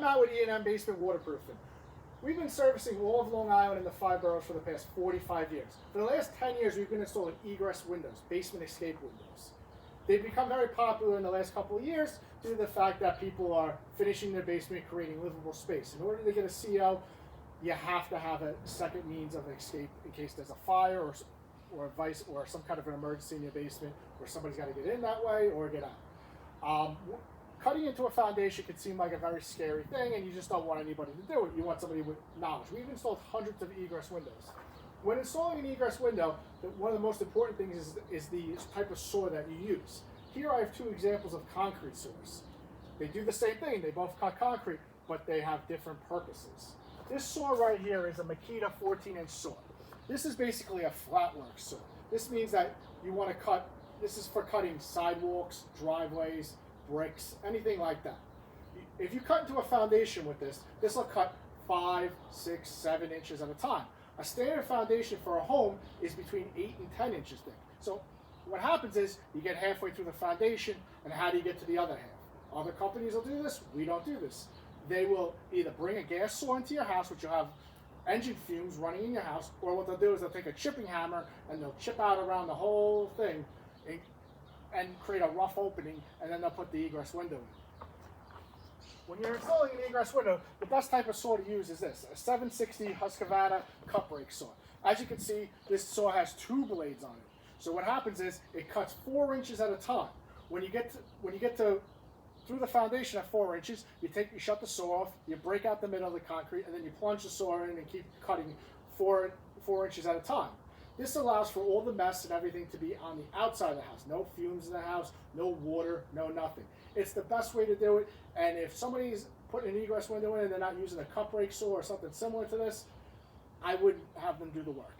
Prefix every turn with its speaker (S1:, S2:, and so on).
S1: out with E&M Basement Waterproofing. We've been servicing all of Long Island and the 5 boroughs for the past 45 years. For the last 10 years, we've been installing egress windows, basement escape windows. They've become very popular in the last couple of years due to the fact that people are finishing their basement, creating livable space. In order to get a CO, you have to have a second means of escape in case there's a fire or some kind of an emergency in your basement where somebody's got to get in that way or get out. Cutting into a foundation can seem like a very scary thing, and you just don't want anybody to do it. You want somebody with knowledge. We've installed hundreds of egress windows. When installing an egress window, one of the most important things is the type of saw that you use. Here I have two examples of concrete saws. They do the same thing. They both cut concrete, but they have different purposes. This saw right here is a Makita 14-inch saw. This is basically a flatwork saw. This means that you want to cut, this is for cutting sidewalks, driveways, bricks, anything like that. If you cut into a foundation with this, this will cut 5, 6, 7 inches at a time. A standard foundation for a home is between 8 and 10 inches thick. So what happens is you get halfway through the foundation, and how do you get to the other half? Other companies will do this. We don't do this. They will either bring a gas saw into your house, which you'll have engine fumes running in your house, or what they'll do is they'll take a chipping hammer and they'll chip out around the whole thing and create a rough opening, and then they'll put the egress window in. When you're installing an egress window, the best type of saw to use is this, a 760 Husqvarna cut brake saw. As you can see, this saw has 2 blades on it. So what happens is it cuts 4 inches at a time. When you get to through the foundation at 4 inches, you shut the saw off, you break out the middle of the concrete, and then you plunge the saw in and keep cutting 4 inches at a time. This allows for all the mess and everything to be on the outside of the house. No fumes in the house, no water, no nothing. It's the best way to do it, and if somebody's putting an egress window in and they're not using a cut brake saw or something similar to this, I wouldn't have them do the work.